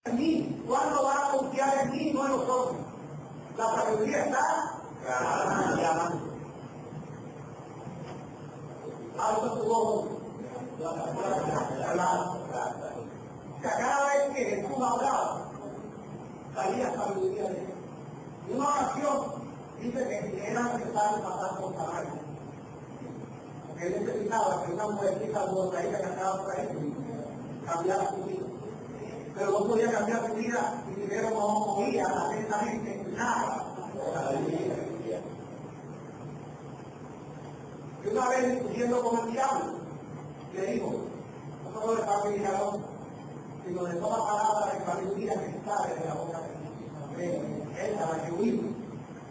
en mí. ¿Cuándo van a confiar en mí, no en los otros? La sabiduría está llamando. Alto tu voz. Cada vez que Jesús hablaba, salía sabiduría de él. Una oración dice que era necesario pasar por Samaria. Porque él necesitaba que una mujercita borraíta que andaba por ahí cambiara su vida. Pero no podía cambiar su vida si primero no movía atentamente nada. Y una vez discutiendo con el diablo, le dijo, no solo de parte de Dios, sino de toda palabra de sabiduría que sale de la boca de Dios. Amén. Esa la que huimos,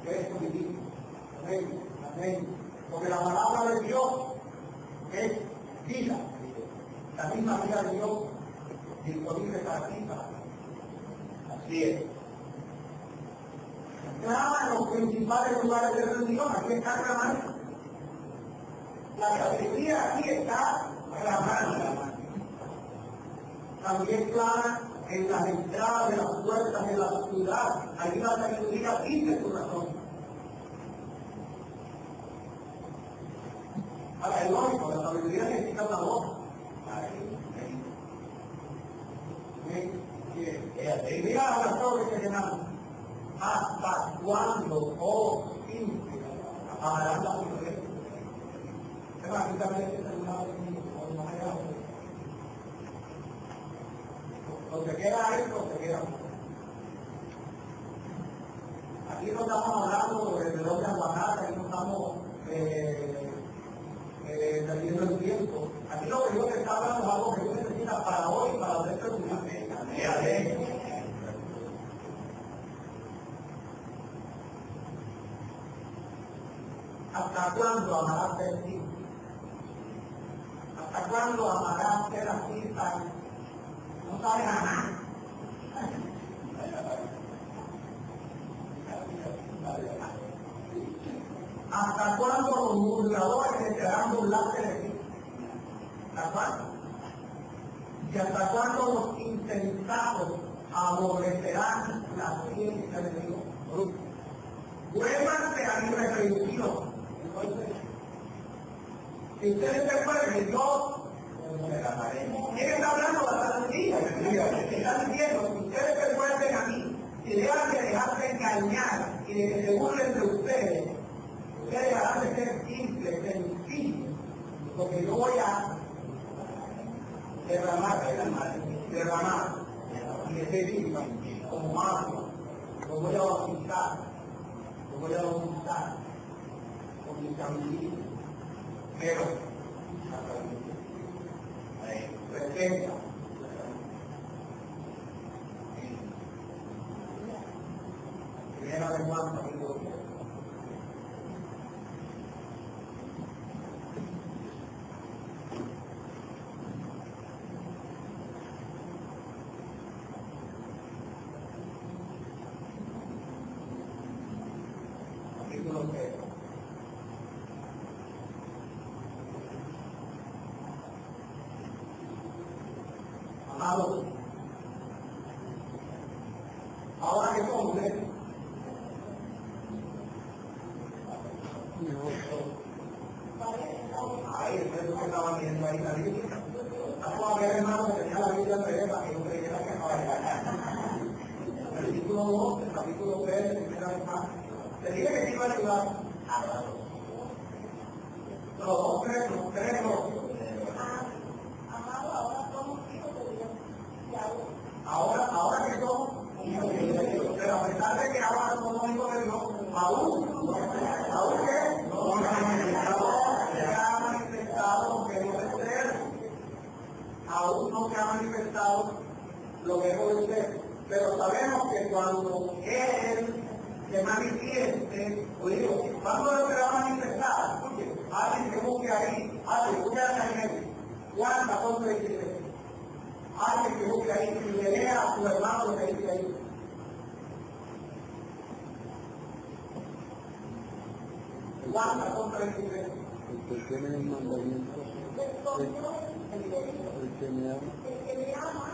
que es vivir. Amén. Amén. Porque la palabra de Dios es vida. La misma vida de Dios disponible para ti. Así es. Clama en los principales lugares de reunión, aquí está clamando. La sabiduría aquí está clamando. También clama en las entradas de las puertas de la ciudad. Allí la sabiduría dice su razón. Ahora es lógico, la sabiduría necesita una voz. Y mira a las torres que llenamos. ¿Hasta cuándo, oh simple, amarás la mujer? Es más, aquí también se terminaba de mí, o no hay algo. Lo que queda es lo que queda. Aquí no estamos hablando de dónde aguantar, aquí no estamos perdiendo el tiempo. Aquí lo que Dios está hablando es algo que Dios necesita para hoy, para el resto de tu vida. ¿Hasta cuándo amarás ser así? ¿Hasta cuándo amarás ser así tan? No sabes nada. ¿Hasta cuándo los murmuradores desearán burlarse de ti? ¿Hasta cuándo? ¿Y hasta cuándo los insensatos aborrecerán la ciencia de Dios? Vuélvanse a irreprensión. Si ustedes se fueren, yo ¿quién está hablando de la sabiduría? Está diciendo, si ustedes se vuelven a mí, si dejan de dejarse engañar y de que se burlen de ustedes dejarán de ser simples, sencillos, porque yo voy a derramar, y de ser viva, como agua, lo voy a bautizar con mi sabiduría, pero presenta. Primera de Juan, capítulo 10. Capítulo 3. Amados, ahora que somos ahí, ustedes que estaban viendo ahí la Biblia. Vamos a ver, hermano, que tenía la Biblia al revés para que no creyera que estaba allá. Versículo 2, el capítulo 3, primera vez más. Te dije que te iba a ayudar. Los dos, tres, no. Ahora que somos hijos de Dios, pero a pesar de que ahora somos hijos de Dios, aún que no se ha manifestado lo que hemos de ser, aún no se ha manifestado lo que hemos de ser, pero sabemos que cuando Él se manifieste, ¿cuándo lo se va a manifestar? Escuche, alguien que busque ahí, busque ahí, Juan 14:23. Alguien que busque ahí, y le lea a su hermano lo que dice ahí. Juan 14:23. El que tiene el mandamiento, el que me ama,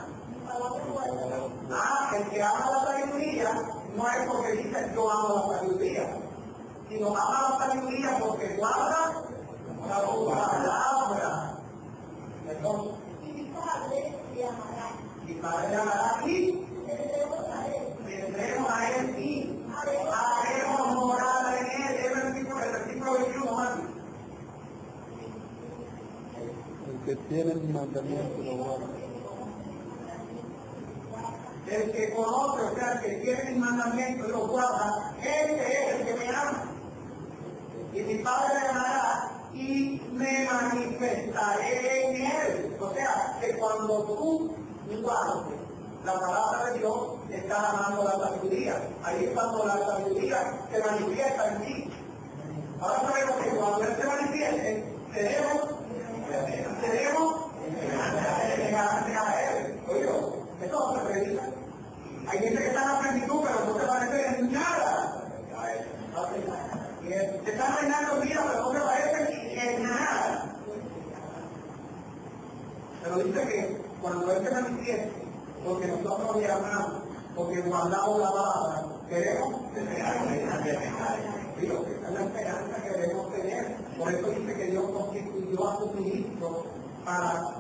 El que ama la sabiduría no es porque dice yo amo la sabiduría, sino ama la sabiduría porque guarda la palabra. Entonces, y mi padre le amará y vendremos a él y haremos morada en él. Es el versículo 21 más. El que tiene el mandamiento lo guarda. El que conoce, o sea, el que tiene el mandamiento y lo guarda, ese es el que me ama. Y mi Padre me amará y me manifestaré en él. O sea, que cuando tú guardes la palabra de Dios, estás amando la sabiduría. Ahí es cuando la sabiduría se manifiesta en ti. Ahora sabemos que cuando Él se manifieste, tenemos a Él. Oye, eso no se predica. Hay gente que está en la plenitud, pero no se parece en nada. Que están reinando vida, pero no se parece en nada. Pero dice que cuando Él se manifieste, porque nosotros le amamos, porque guardamos la palabra, queremos tener Dios, esa es la esperanza que debemos tener. Por eso dice que Dios constituyó a su ministro para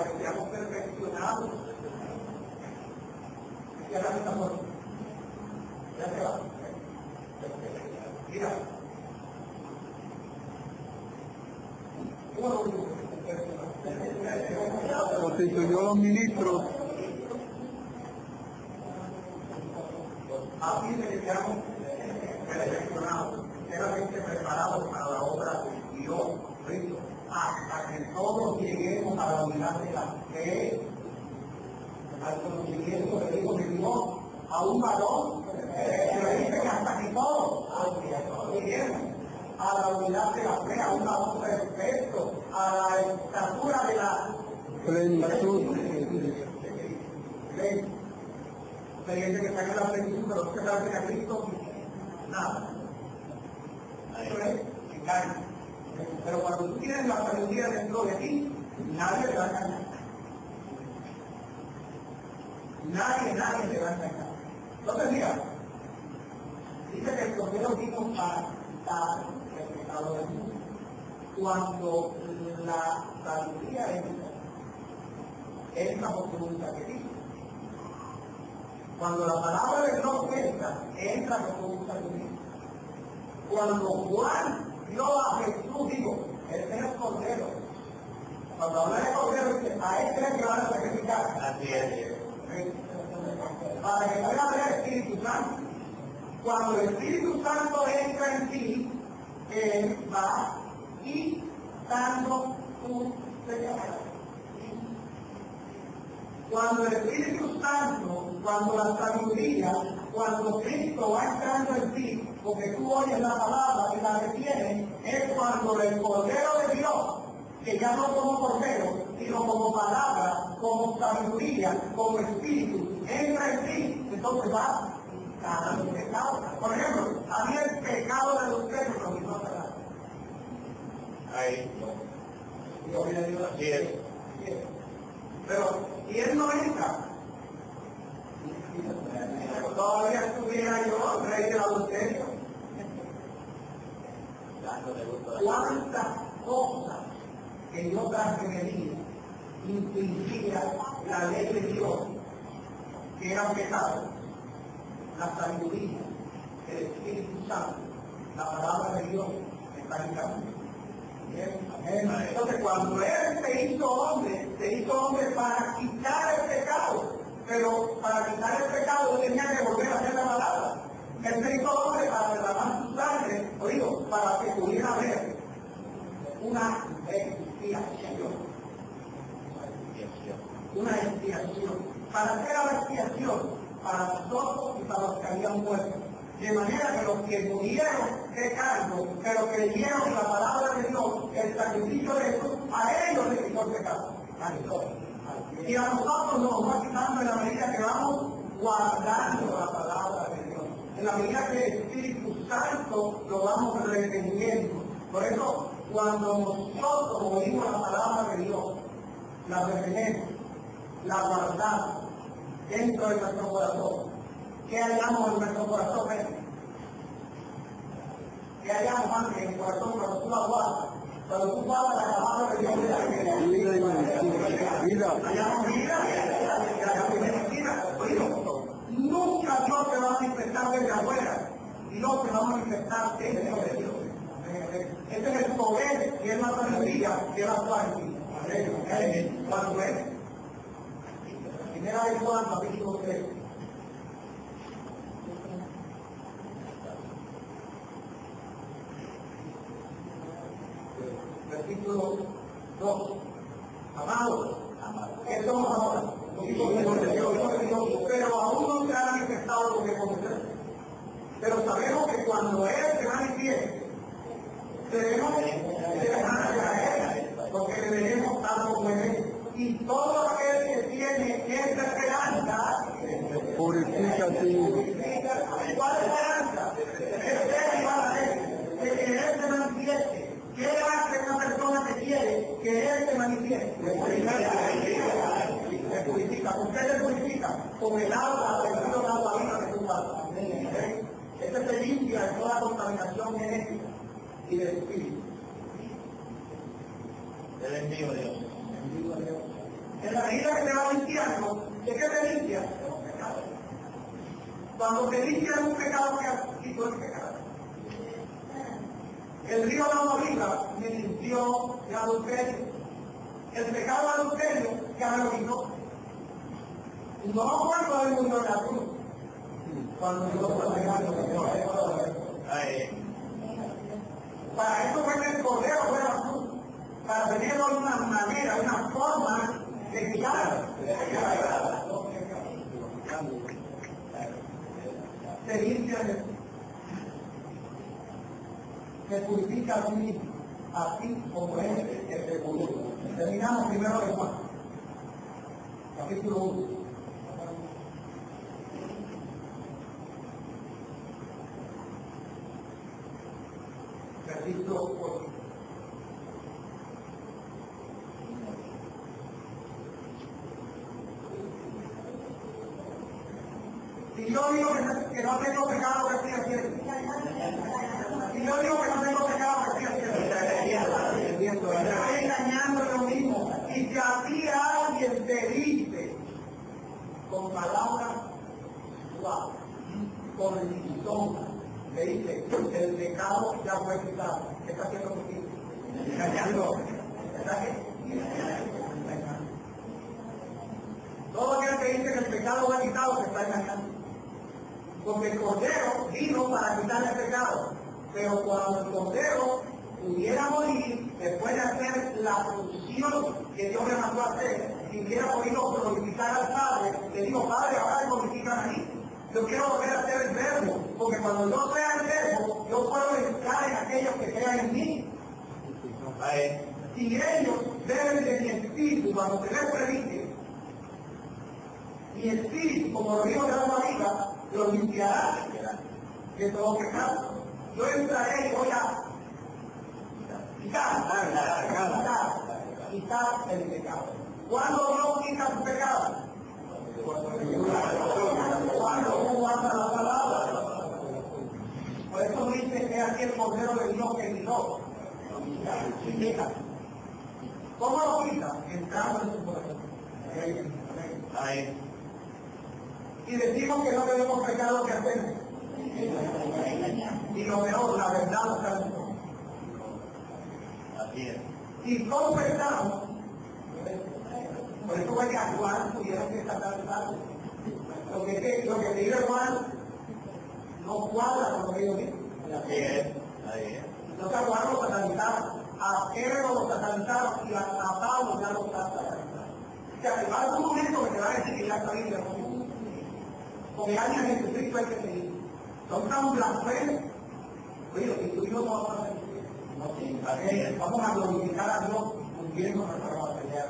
que seamos perfeccionados. Ya se va. Mira. Constituyó los ministros. Así que seamos perfeccionados, enteramente preparados para la obra de Dios, Cristo, hasta que todos lleguemos a la unidad de la fe, al conocimiento del Hijo de Dios, a un varón, pero dice que hasta que todos lleguemos a la unidad de la fe, a un varón perfecto, a la estatura de la Plenitud. Hay gente que está en la plenitud, pero no se sabe a Cristo, nada. Eso es engaño. Pero cuando tú tienes la sabiduría dentro de ti, nadie te va a engañar. Nadie te va a engañar. Entonces, mira, dice que el Cordero vino para quitar el pecado del mundo. Cuando la sabiduría entra por un sacrificio. Cuando la palabra de Dios entra por un sacrificio. Cuando Juan vio a Jesús, digo, este es el Cordero. Cuando habla de Cordero, dice, a este es el que van a sacrificar. Así es. Para que pueda ver el Espíritu Santo. Cuando el Espíritu Santo entra en ti, Él va quitando tu pecado. Cuando el Espíritu Santo, cuando la sabiduría, cuando Cristo va entrando en ti, porque tú oyes la palabra y la retienes, es cuando el Cordero de Dios, que ya no como Cordero, sino como palabra, como sabiduría, como Espíritu, entra en ti, entonces va ganando el pecado. Por ejemplo, a mí el pecado de los pelos no me va a pagar. Ahí. Yo voy a Dios Así es. Pero si Él no entra, todavía estuviera yo rey del adulterio. ¿Cuántas cosas que yo traje en mi vida infringía la ley de Dios, que era pecado? La sabiduría, el Espíritu Santo, la palabra de Dios está en camino. Entonces, cuando Él se hizo hombre para quitar el pecado, pero para quitar el pecado Él tenía que volver a hacer la palabra. Él se hizo hombre para derramar su sangre, para que pudiera haber una expiación. Una expiación. ¿Para qué era la expiación? Para nosotros y para los que habían muerto. De manera que los que murieron pecando, pero creyeron en la palabra de Dios, el sacrificio de Jesús, a ellos les quitó el pecado. Y a nosotros nos va quitando en la medida que vamos guardando la palabra de Dios. En la medida que el Espíritu Santo lo vamos reteniendo. Por eso, cuando nosotros oímos la palabra de Dios, la retenemos. la guardamos dentro de nuestro corazón. ¿Qué hallamos en nuestro corazón? ¿Qué hallamos antes en el corazón cuando tú la guardas? Cuando tú guardas la palabra de Dios, Vida y mentira. Vida. hallamos vida, hallamos mentira. Nunca Dios te va a manifestar desde afuera, Dios te va a manifestar dentro de Dios. Ese es el poder que es la sabiduría que va a actuar en ti. Cuando es. Primera de Juan, capítulo 3. Versículo 2. Amados, ¿qué somos ahora? Hijos de Dios, pero aún no se ha manifestado lo que conocemos. Pero sabemos que cuando Él se manifieste, seremos semejantes a Él, porque le veremos tal como Él. Y todo aquel que tiene esa esperanza, Purifícate. ¿cuál esperanza? Es igual a Él, de que Él se manifieste. ¿Qué hace una persona que quiere que Él se manifieste? Se purifica. ¿Con qué se purifica? Con el agua, el río de agua viva de tu alma. Este se limpia de toda contaminación genética y del espíritu. Del envío de Dios. En la medida que te va limpiando, ¿de qué te limpia? De los pecados. Cuando te limpia de un pecado, que quitó el pecado. El río de agua viva me limpió de adulterio. El pecado de adulterio ya me lo quitó. No cuando el mundo de la cruz. Cuando Dios fue regalo de Dios. Para eso fue que el Cordero fue a la cruz. Para tener una manera, una forma de quitar. Se limpia se purifica a sí mismo, así como es el seguro. Terminamos primero de Juan, capítulo 1. Versículo 8. Si yo digo que no tengo pecado, que estoy haciendo. Si yo digo que no tengo pecado, que estoy haciendo. Estoy engañando yo mismo. Y si a ti alguien te dice con palabras suaves, con limitón, le dice que el pecado ya fue quitado. ¿Qué está haciendo contigo? Engañando. ¿Verdad que? Todo aquel que dice que el pecado fue quitado se está engañando. Porque el Cordero vino para quitar el pecado. Pero cuando el Cordero pudiera morir, después de hacer la función que Dios le mandó a hacer, si hubiera podido glorificar al Padre, le digo, Padre, ahora me glorifican a mí. Yo quiero volver a ser el verbo, porque cuando yo sea el verbo, yo puedo entrar en aquellos que crean en mí. Si ellos beben de mi espíritu, cuando se les predique, mi espíritu, como lo dijo de la viva, lo limpiará de todo pecado. Yo entraré y voy a quitar el pecado. ¿Cuándo Dios quita el pecado? Cuando tú guardas la palabra. Por eso dice que aquí el Cordero de Dios que quitó. ¿Cómo lo quita? Entrando en su corazón. Y decimos que no tenemos pecado que hacer. Y lo peor, la verdad no está en nosotros. Así es. Y confesamos, por eso fue que a Juan tuvieron que sacar el paso. Lo que dice Juan no cuadra con lo que yo digo. Así es. Ahí es. No se Juan lo satanizaron, a Pedro lo satanizaron y a Pablo ya lo satanizaron. O sea, que va a un momento que te va a decir que ya está bien de nosotros. Porque alguien a Jesucristo hay que seguir. Son tan blasfemos. Oye, si tú y yo no vamos a hacer, vamos a glorificar a Dios cumpliendo nuestra batalla.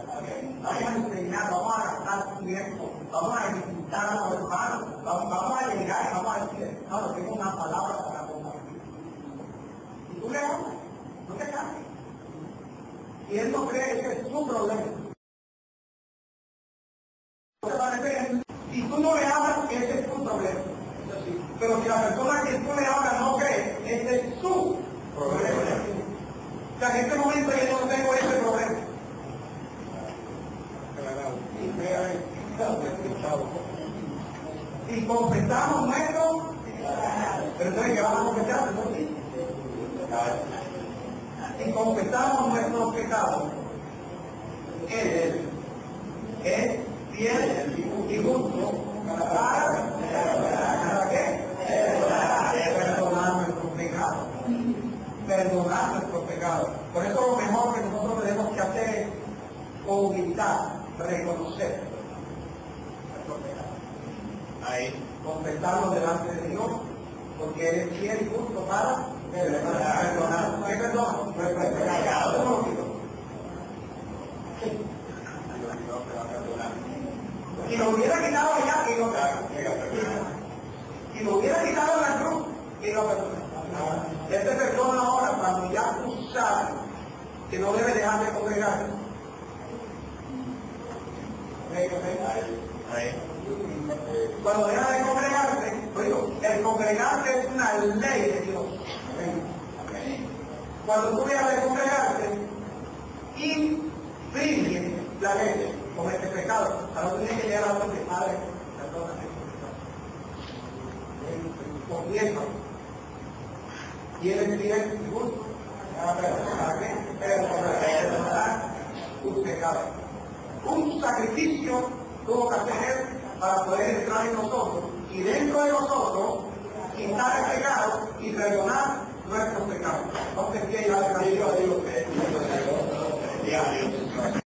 Vamos a enseñar, vamos a gastar tiempo, vamos a visitar a los hermanos, vamos a llegar y vamos a decir, no, tengo una palabra para compartir. Y tú le hablas, no te cases. Y él no cree que es su problema. Si confesamos nuestros, pero entonces, ¿qué vamos a confesar? Si confesamos nuestros pecados, Él es fiel y justo ¿para qué? Perdonar nuestros pecados. Perdonar nuestros pecados. Por eso lo mejor que nosotros tenemos que hacer es humildad, reconocer nuestros pecados. Ahí. Confesarlo delante de Dios, porque Él es fiel y justo para perdonar. ¿Qué perdona? Nuestros pecados. Y lo hubiera quitado allá y lo hubiera quitado en la cruz y lo perdona. Él te perdona ahora cuando ya tú sabes que no debes dejar de congregarte. Ahí. Cuando dejas de congregarte, el congregarte es una ley de Dios. Cuando tú dejas de congregarte, infringes la ley, cometes pecado. Ahora tú tienes que llegar a la de Padre, perdóname. Confiesa. Y Él es fiel y justo. ¿Para qué? Perdonar tus pecados. Un sacrificio tuvo que hacer para poder entrar en nosotros y dentro de nosotros quitar el pecado y perdonar nuestros pecados. No te quieras a Dios. Diario.